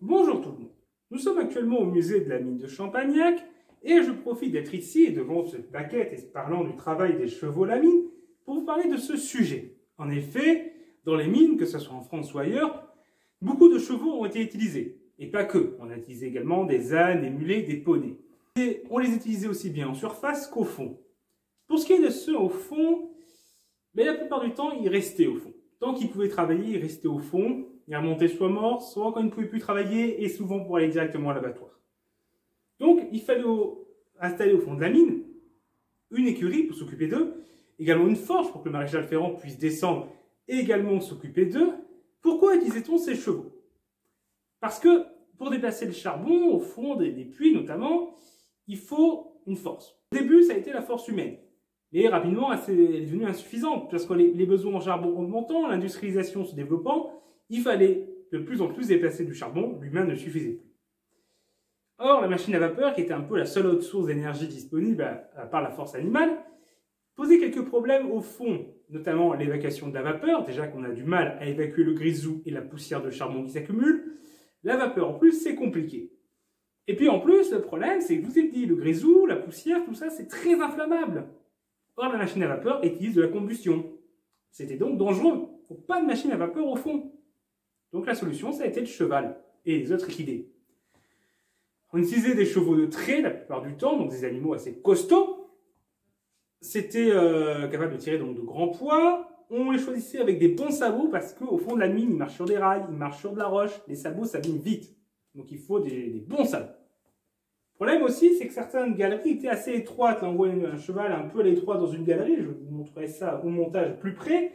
Bonjour tout le monde. Nous sommes actuellement au musée de la mine de Champagnac et je profite d'être ici et devant cette plaquette et parlant du travail des chevaux à la mine pour vous parler de ce sujet. En effet, dans les mines, que ce soit en France ou ailleurs, beaucoup de chevaux ont été utilisés. Et pas que. On a utilisé également des ânes, des mulets, des poneys. Et on les utilisait aussi bien en surface qu'au fond. Pour ce qui est de ceux au fond, la plupart du temps, ils restaient au fond. Tant qu'ils pouvaient travailler, ils restaient au fond. Ils remontaient soit morts, soit quand ils ne pouvaient plus travailler, et souvent pour aller directement à l'abattoir. Donc, il fallait installer au fond de la mine une écurie pour s'occuper d'eux, également une forge pour que le maréchal Ferrand puisse descendre et également s'occuper d'eux. Pourquoi utilisait-on ces chevaux? Parce que pour déplacer le charbon au fond des puits notamment, il faut une force. Au début, ça a été la force humaine. Mais rapidement, elle est devenue insuffisante parce que les besoins en charbon augmentant, l'industrialisation se développant, il fallait de plus en plus déplacer du charbon, l'humain ne suffisait plus. Or, la machine à vapeur, qui était un peu la seule autre source d'énergie disponible, à part la force animale, posait quelques problèmes au fond, notamment l'évacuation de la vapeur, déjà qu'on a du mal à évacuer le grisou et la poussière de charbon qui s'accumule. La vapeur, en plus, c'est compliqué. Et puis en plus, le problème, c'est que je vous ai dit, le grisou, la poussière, tout ça, c'est très inflammable. Or, la machine à vapeur utilise de la combustion. C'était donc dangereux. Il ne faut pas de machine à vapeur au fond. Donc la solution, ça a été le cheval et les autres équidés. On utilisait des chevaux de trait la plupart du temps, donc des animaux assez costauds. C'était capable de tirer donc de grands poids. On les choisissait avec des bons sabots parce qu'au fond de la mine, ils marchent sur des rails, ils marchent sur de la roche. Les sabots s'abîment vite. Donc il faut des bons sabots. Le problème aussi, c'est que certaines galeries étaient assez étroites. Là, on voit un cheval un peu à l'étroit dans une galerie. Je vous montrerai ça au montage plus près.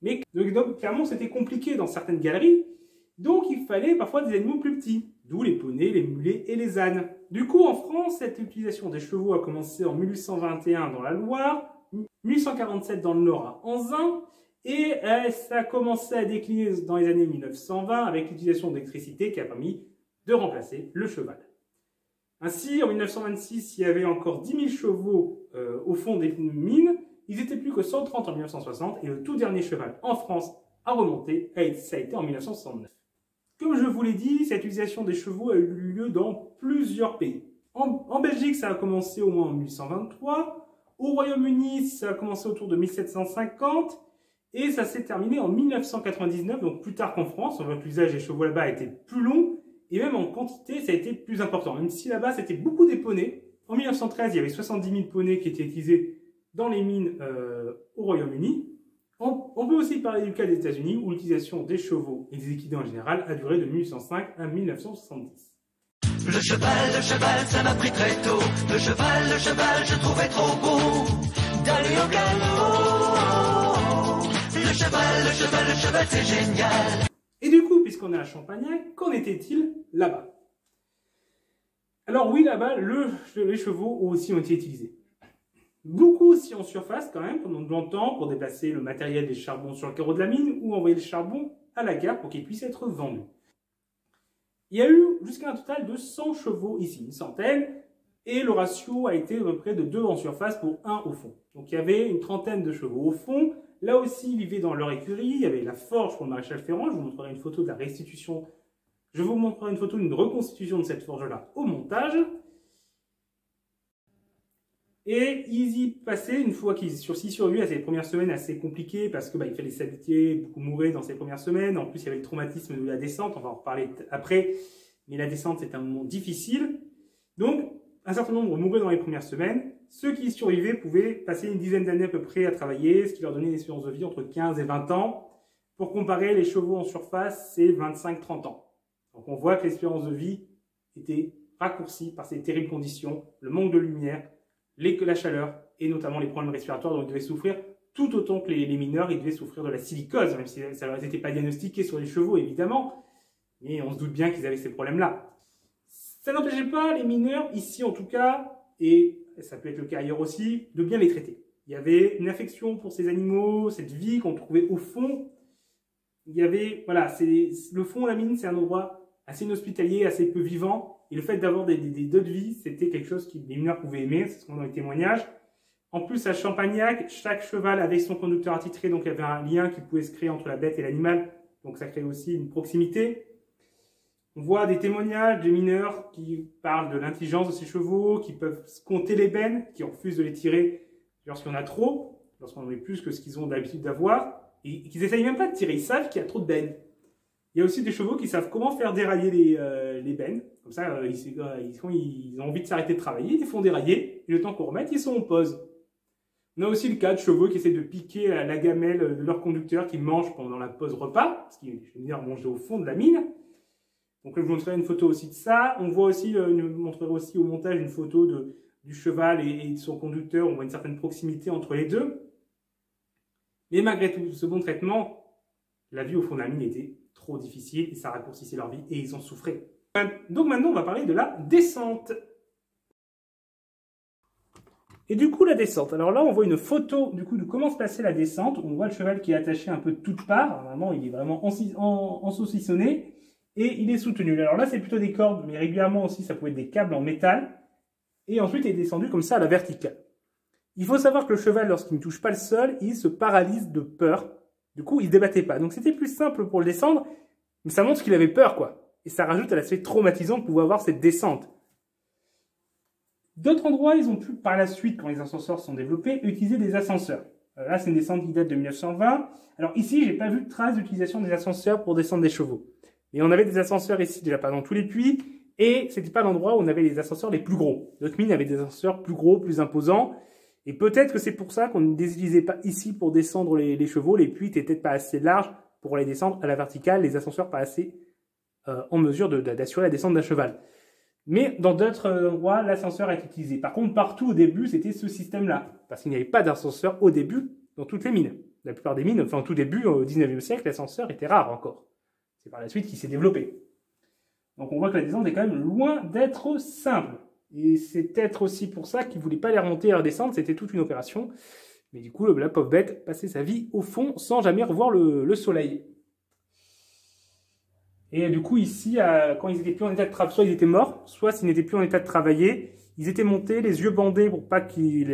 Mais donc, clairement, c'était compliqué dans certaines galeries. Donc, il fallait parfois des animaux plus petits. D'où les poneys, les mulets et les ânes. Du coup, en France, cette utilisation des chevaux a commencé en 1821 dans la Loire, 1847 dans le Nord à Anzin, et ça a commencé à décliner dans les années 1920 avec l'utilisation d'électricité qui a permis de remplacer le cheval. Ainsi, en 1926, il y avait encore 10 000 chevaux au fond des mines. Ils n'étaient plus que 130 en 1960 et le tout dernier cheval en France à remonter, ça a été en 1969. Comme je vous l'ai dit, cette utilisation des chevaux a eu lieu dans plusieurs pays. En Belgique, ça a commencé au moins en 1823. Au Royaume-Uni, ça a commencé autour de 1750. Et ça s'est terminé en 1999, donc plus tard qu'en France. On voit que l'usage des chevaux là-bas a été plus long. Et même en quantité, ça a été plus important. Même si là-bas, c'était beaucoup des poneys. En 1913, il y avait 70 000 poneys qui étaient utilisés dans les mines au Royaume-Uni. On peut aussi parler du cas des États-Unis où l'utilisation des chevaux et des équidés en général a duré de 1805 à 1970. Le cheval, ça m'a pris très tôt. Le cheval, je trouvais trop beau d'aller au galop. Le cheval, c'est génial. Et du coup, puisqu'on est à Champagnac, qu'en était-il là-bas? Alors oui, là-bas, les chevaux aussi ont été utilisés. Beaucoup aussi en surface quand même, pendant longtemps, pour déplacer le matériel des charbons sur le carreau de la mine ou envoyer le charbon à la gare pour qu'il puisse être vendu. Il y a eu jusqu'à un total de 100 chevaux ici, une centaine, et le ratio a été à peu près de 2 en surface pour 1 au fond. Donc il y avait une trentaine de chevaux au fond. Là aussi, ils vivaient dans leur écurie, il y avait la forge pour le maréchal Ferrand. Je vous montrerai une photo de la restitution. Je vous montrerai une photo d'une reconstitution de cette forge-là au montage. Et ils y passaient une fois qu'ils survivaient à ces premières semaines assez compliquées parce que il fallait s'habituer, beaucoup mouraient dans ces premières semaines. En plus, il y avait le traumatisme de la descente, on va en reparler après. Mais la descente, c'est un moment difficile. Donc, un certain nombre mouraient dans les premières semaines. Ceux qui survivaient pouvaient passer une dizaine d'années à peu près à travailler, ce qui leur donnait une espérance de vie entre 15 et 20 ans. Pour comparer, les chevaux en surface, c'est 25-30 ans. Donc, on voit que l'espérance de vie était raccourcie par ces terribles conditions, le manque de lumière, la chaleur et notamment les problèmes respiratoires dont ils devaient souffrir tout autant que les mineurs, ils devaient souffrir de la silicose, même si ça leur était pas diagnostiqué sur les chevaux évidemment, mais on se doute bien qu'ils avaient ces problèmes-là. Ça n'empêchait pas les mineurs, ici en tout cas, et ça peut être le cas ailleurs aussi, de bien les traiter. Il y avait une affection pour ces animaux, cette vie qu'on trouvait au fond. Il y avait, voilà, le fond de la mine, c'est un endroit assez inhospitalier, assez peu vivant. Et le fait d'avoir des d'autres vies, c'était quelque chose que les mineurs pouvaient aimer, c'est ce qu'on a dans les témoignages. En plus, à Champagnac, chaque cheval avait son conducteur attitré, donc il y avait un lien qui pouvait se créer entre la bête et l'animal. Donc ça créait aussi une proximité. On voit des témoignages des mineurs qui parlent de l'intelligence de ces chevaux, qui peuvent compter les bennes, qui refusent de les tirer lorsqu'il y en a trop, lorsqu'on en a plus que ce qu'ils ont d'habitude d'avoir, et qu'ils n'essayent même pas de tirer, ils savent qu'il y a trop de bennes. Il y a aussi des chevaux qui savent comment faire dérailler les bennes. Comme ça, quand ils ont envie de s'arrêter de travailler, ils les font dérailler, et le temps qu'on remette, ils sont en pause. On a aussi le cas de chevaux qui essaient de piquer la gamelle de leur conducteur qui mange pendant la pause repas, parce qu'ils vont manger au fond de la mine. Donc là, je vous montrerai une photo aussi de ça. On voit aussi, je vous montrerai aussi au montage une photo du cheval et de son conducteur. On voit une certaine proximité entre les deux. Mais malgré tout ce bon traitement, la vie au fond de la mine était trop difficile et ça raccourcissait leur vie et ils en souffraient. Donc maintenant, on va parler de la descente. Et du coup, la descente. Alors là, on voit une photo du coup de comment se passait la descente. On voit le cheval qui est attaché un peu de toutes parts. Vraiment, il est vraiment en saucissonné et il est soutenu. Alors là, c'est plutôt des cordes, mais régulièrement aussi, ça pouvait être des câbles en métal. Et ensuite, il est descendu comme ça à la verticale. Il faut savoir que le cheval, lorsqu'il ne touche pas le sol, il se paralyse de peur. Du coup, il ne se débattait pas. Donc c'était plus simple pour le descendre, mais ça montre qu'il avait peur, quoi. Et ça rajoute à l'aspect traumatisant de pouvoir avoir cette descente. D'autres endroits, ils ont pu, par la suite, quand les ascenseurs sont développés, utiliser des ascenseurs. Là, c'est une descente qui date de 1920. Alors ici, j'ai pas vu de trace d'utilisation des ascenseurs pour descendre des chevaux. Mais on avait des ascenseurs ici, déjà pas dans tous les puits, et c'était pas l'endroit où on avait les ascenseurs les plus gros. D'autres mines avaient des ascenseurs plus gros, plus imposants, et peut-être que c'est pour ça qu'on ne les utilisait pas ici pour descendre les chevaux. Les puits étaient peut-être pas assez larges pour les descendre à la verticale, les ascenseurs pas assez en mesure d'assurer la descente d'un cheval. Mais dans d'autres endroits, l'ascenseur est utilisé. Par contre, partout au début, c'était ce système-là. Parce qu'il n'y avait pas d'ascenseur au début dans toutes les mines. La plupart des mines, enfin au tout début, au 19e siècle, l'ascenseur était rare encore. C'est par la suite qu'il s'est développé. Donc on voit que la descente est quand même loin d'être simple. Et c'est peut-être aussi pour ça qu'ils ne voulaient pas les remonter et les redescendre. C'était toute une opération. Mais du coup, la pauvre bête passait sa vie au fond sans jamais revoir le soleil. Et du coup, ici, quand ils étaient plus en état de travailler, soit ils étaient morts, soit s'ils n'étaient plus en état de travailler, ils étaient montés, les yeux bandés pour pas qu'ils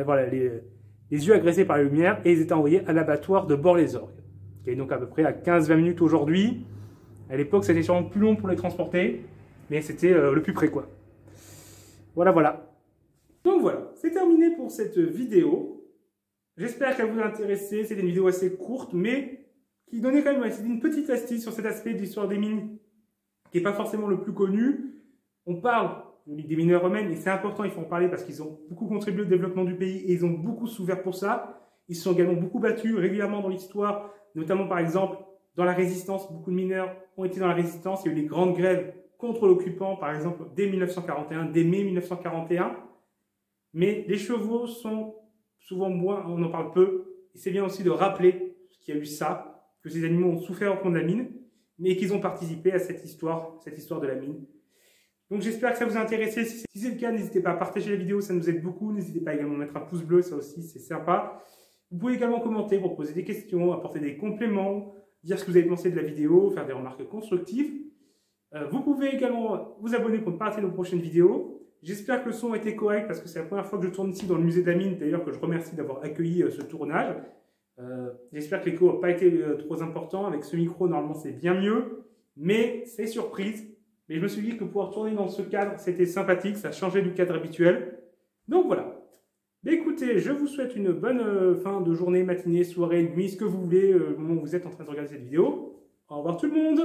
voilà, les yeux agressés par la lumière, et ils étaient envoyés à l'abattoir de Bort-les-Orgues, qui est donc à peu près à 15-20 minutes aujourd'hui. À l'époque, c'était sûrement plus long pour les transporter, mais c'était le plus près, quoi. Voilà, voilà. Donc voilà, c'est terminé pour cette vidéo. J'espère qu'elle vous a intéressé. C'était une vidéo assez courte, mais qui donnait quand même une petite astuce sur cet aspect de l'histoire des mines, qui n'est pas forcément le plus connu. On parle des mineurs eux-mêmes, et c'est important, il faut en parler parce qu'ils ont beaucoup contribué au développement du pays et ils ont beaucoup souffert pour ça. Ils se sont également beaucoup battus régulièrement dans l'histoire, notamment par exemple dans la résistance. Beaucoup de mineurs ont été dans la résistance. Il y a eu des grandes grèves contre l'occupant, par exemple dès 1941, dès mai 1941. Mais les chevaux sont souvent moins, on en parle peu, et c'est bien aussi de rappeler qu'il y a eu ça, que ces animaux ont souffert au fond de la mine, mais qu'ils ont participé à cette histoire de la mine. Donc j'espère que ça vous a intéressé. Si c'est le cas, n'hésitez pas à partager la vidéo, ça nous aide beaucoup. N'hésitez pas également à mettre un pouce bleu, ça aussi c'est sympa. Vous pouvez également commenter pour poser des questions, apporter des compléments, dire ce que vous avez pensé de la vidéo, faire des remarques constructives. Vous pouvez également vous abonner pour ne pas rater nos prochaines vidéos. J'espère que le son a été correct parce que c'est la première fois que je tourne ici dans le musée de la mine, d'ailleurs que je remercie d'avoir accueilli ce tournage. J'espère que l'écho n'a pas été trop important. Avec ce micro, normalement, c'est bien mieux. Mais c'est surprise. Mais je me suis dit que pouvoir tourner dans ce cadre, c'était sympathique. Ça changeait du cadre habituel. Donc voilà. Mais écoutez, je vous souhaite une bonne fin de journée, matinée, soirée, nuit, ce que vous voulez, au moment où vous êtes en train de regarder cette vidéo. Au revoir tout le monde!